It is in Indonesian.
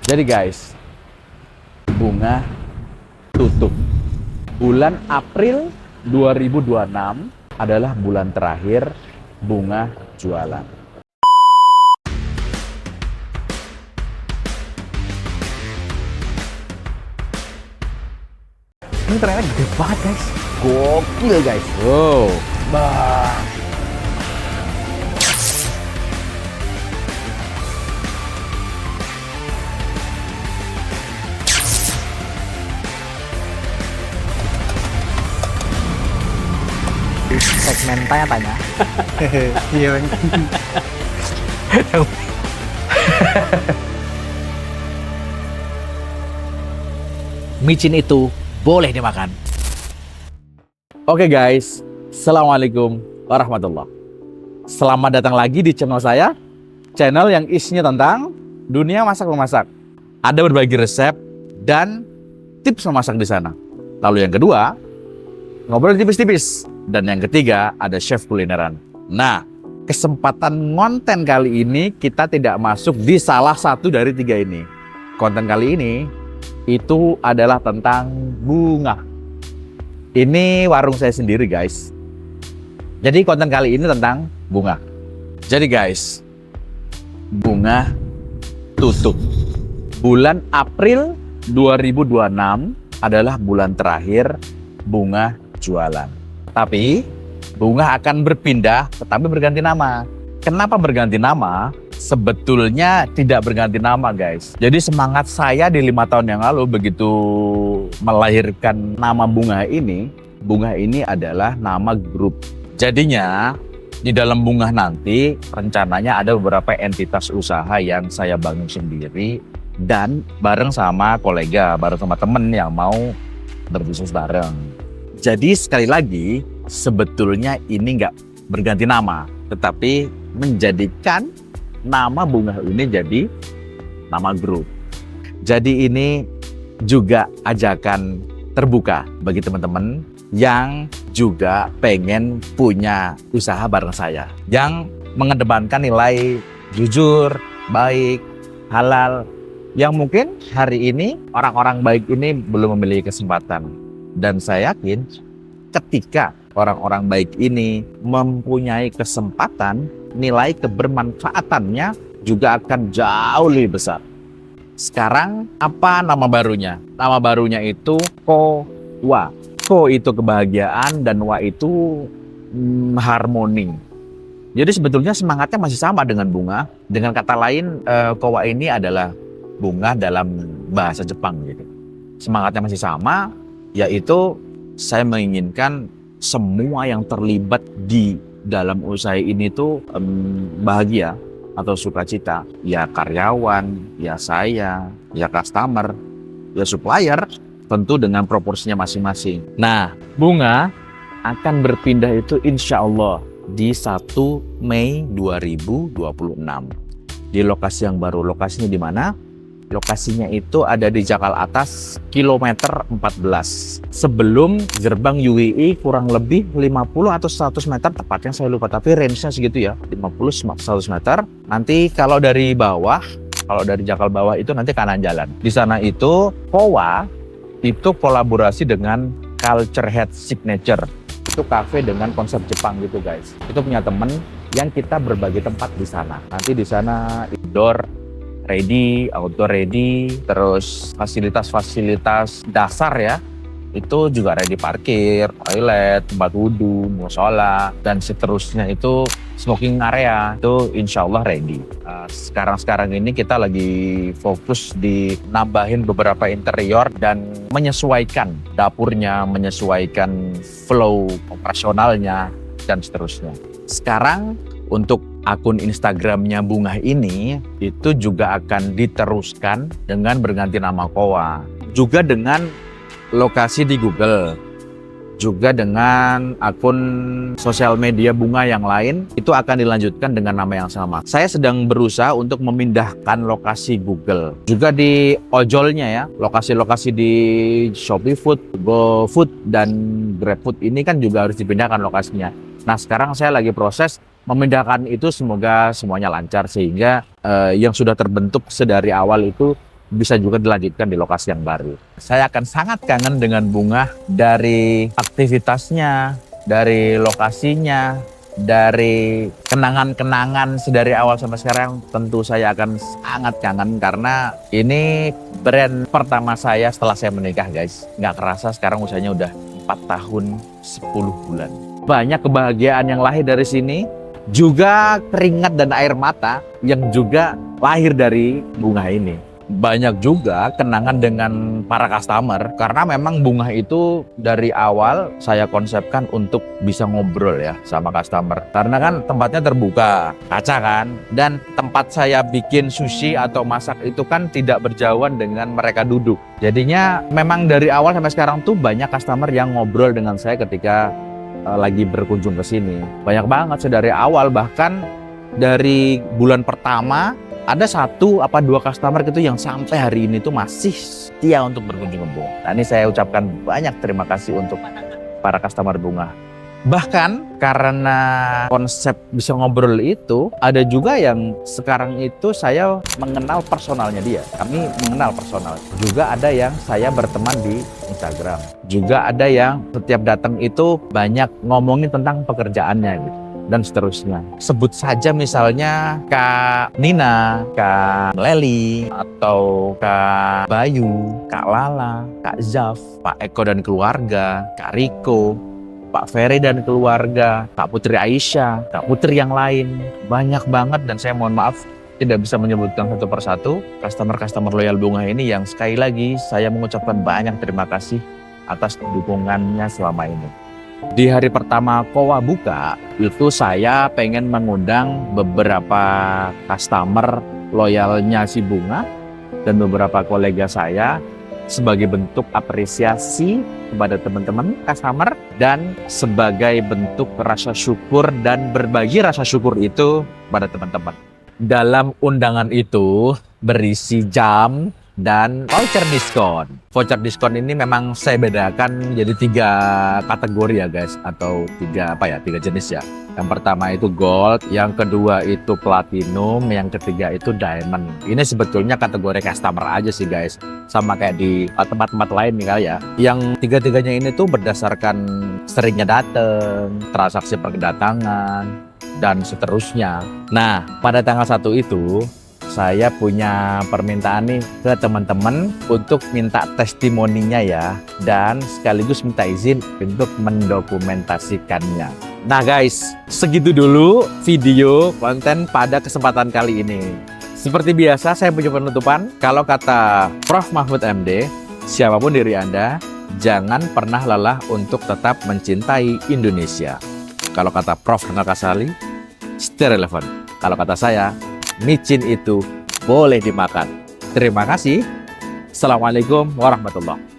Jadi guys, bunga tutup. Bulan April 2026 adalah bulan terakhir bunga jualan. Ini ternyata gede banget guys. Gokil guys. Wow. Bah. Segmen tanya-tanya. Iya bang. Micin itu boleh dimakan. Oke guys, Assalamualaikum warahmatullahi. Selamat datang lagi di channel saya, channel yang isinya tentang dunia masak-memasak. Ada berbagi resep dan tips memasak di sana. Lalu yang kedua, ngobrol tipis-tipis. Dan yang ketiga, ada chef kulineran. Nah, kesempatan konten kali ini kita tidak masuk di salah satu dari tiga ini. Konten kali ini itu adalah tentang bunga. Ini warung saya sendiri guys. Jadi konten kali ini tentang bunga. Jadi guys, bunga tutup. Bulan April 2026 adalah bulan terakhir bunga jualan. Tapi bunga akan berpindah tetapi berganti nama. Kenapa berganti nama? Sebetulnya tidak berganti nama guys. Jadi semangat saya di 5 tahun yang lalu begitu melahirkan nama bunga ini adalah nama grup. Jadinya di dalam bunga nanti rencananya ada beberapa entitas usaha yang saya bangun sendiri dan bareng sama kolega, bareng sama temen yang mau berbisnis bareng. Jadi sekali lagi sebetulnya ini nggak berganti nama, tetapi menjadikan nama bunga ini jadi nama grup. Jadi ini juga ajakan terbuka bagi teman-teman yang juga pengen punya usaha bareng saya, yang mengedepankan nilai jujur, baik, halal, yang mungkin hari ini orang-orang baik ini belum memiliki kesempatan. Dan saya yakin ketika orang-orang baik ini mempunyai kesempatan, nilai kebermanfaatannya juga akan jauh lebih besar. Sekarang apa nama barunya? Nama barunya itu Kowa. Ko itu kebahagiaan dan Wa itu harmoni. Jadi sebetulnya semangatnya masih sama dengan bunga. Dengan kata lain, Kowa ini adalah bunga dalam bahasa Jepang gitu. Semangatnya masih sama, yaitu saya menginginkan semua yang terlibat di dalam usaha ini tuh bahagia atau sukacita. Ya karyawan, ya saya, ya customer, ya supplier, tentu dengan proporsinya masing-masing. Nah, bunga akan berpindah itu insya Allah di 1 Mei 2026. Di lokasi yang baru. Lokasinya di mana? Lokasinya itu ada di Jakal Atas, kilometer 14. Sebelum gerbang UII kurang lebih 50 atau 100 meter, tepatnya saya lupa, tapi range-nya segitu ya, 50-100 meter. Nanti kalau dari bawah, kalau dari Jakal bawah itu nanti kanan jalan. Di sana itu, Kowa, itu kolaborasi dengan Culture Head Signature. Itu cafe dengan konsep Jepang gitu guys. Itu punya temen yang kita berbagi tempat di sana. Nanti di sana indoor ready, outdoor ready, terus fasilitas-fasilitas dasar ya, itu juga ready parkir, toilet, tempat wudhu, musola, dan seterusnya itu smoking area, itu insya Allah ready. Sekarang ini kita lagi fokus di nambahin beberapa interior dan menyesuaikan dapurnya, menyesuaikan flow operasionalnya, dan seterusnya. Sekarang untuk akun Instagramnya bunga ini itu juga akan diteruskan dengan berganti nama Kowa, juga dengan lokasi di Google, juga dengan akun sosial media bunga yang lain itu akan dilanjutkan dengan nama yang sama. Saya sedang berusaha untuk memindahkan lokasi Google, juga di ojolnya ya, lokasi-lokasi di Shopee Food, GoFood, dan GrabFood ini kan juga harus dipindahkan lokasinya. Nah sekarang saya lagi proses memindahkan itu, semoga semuanya lancar sehingga yang sudah terbentuk sedari awal itu bisa juga dilanjutkan di lokasi yang baru. Saya akan sangat kangen dengan bunga dari aktivitasnya, dari lokasinya, dari kenangan-kenangan sedari awal sampai sekarang. Tentu saya akan sangat kangen karena ini brand pertama saya setelah saya menikah, guys. Nggak kerasa sekarang usianya udah 4 tahun 10 bulan. Banyak kebahagiaan yang lahir dari sini, juga keringat dan air mata yang juga lahir dari bunga ini. Banyak juga kenangan dengan para customer karena memang bunga itu dari awal saya konsepkan untuk bisa ngobrol ya sama customer, karena kan tempatnya terbuka kaca kan, dan tempat saya bikin sushi atau masak itu kan tidak berjauhan dengan mereka duduk. Jadinya memang dari awal sampai sekarang tuh banyak customer yang ngobrol dengan saya ketika lagi berkunjung ke sini. Banyak banget dari awal, bahkan dari bulan pertama ada 1 apa 2 customer gitu yang sampai hari ini tuh masih setia untuk berkunjung ke bunga. Nah, ini saya ucapkan banyak terima kasih untuk para customer bunga. Bahkan karena konsep bisa ngobrol itu, ada juga yang sekarang itu saya mengenal personalnya dia. Kami mengenal personal. Juga ada yang saya berteman di Instagram. Juga ada yang setiap datang itu banyak ngomongin tentang pekerjaannya gitu, dan seterusnya. Sebut saja misalnya Kak Nina, Kak Leli, atau Kak Bayu, Kak Lala, Kak Zaf, Pak Eko dan keluarga, Kak Riko, Pak Ferry dan keluarga, Kak Putri Aisyah, Kak Putri yang lain. Banyak banget, dan saya mohon maaf tidak bisa menyebutkan satu persatu customer-customer loyal bunga ini yang sekali lagi saya mengucapkan banyak terima kasih atas dukungannya selama ini. Di hari pertama Kowa buka, itu saya pengen mengundang beberapa customer loyalnya si bunga dan beberapa kolega saya sebagai bentuk apresiasi kepada teman-teman customer dan sebagai bentuk rasa syukur dan berbagi rasa syukur itu pada teman-teman. Dalam undangan itu berisi jam dan voucher diskon. Voucher diskon ini memang saya bedakan jadi 3 kategori ya guys, atau 3 jenis ya. Yang pertama itu gold, yang kedua itu platinum, yang ketiga itu diamond. Ini sebetulnya kategori customer aja sih guys, sama kayak di tempat-tempat lain nih kali ya. Yang 3-tiganya ini tuh berdasarkan seringnya datang, transaksi perdatangan, dan seterusnya. Nah, pada tanggal 1 itu saya punya permintaan nih ke teman-teman untuk minta testimoninya ya, dan sekaligus minta izin untuk mendokumentasikannya. Nah guys, segitu dulu video konten pada kesempatan kali ini. Seperti biasa saya punya penutupan, kalau kata Prof. Mahfud MD, siapapun diri Anda, jangan pernah lelah untuk tetap mencintai Indonesia. Kalau kata Prof. Ronald Kasali, stay relevant. Kalau kata saya, micin itu boleh dimakan. Terima kasih. Assalamualaikum warahmatullahi wabarakatuh.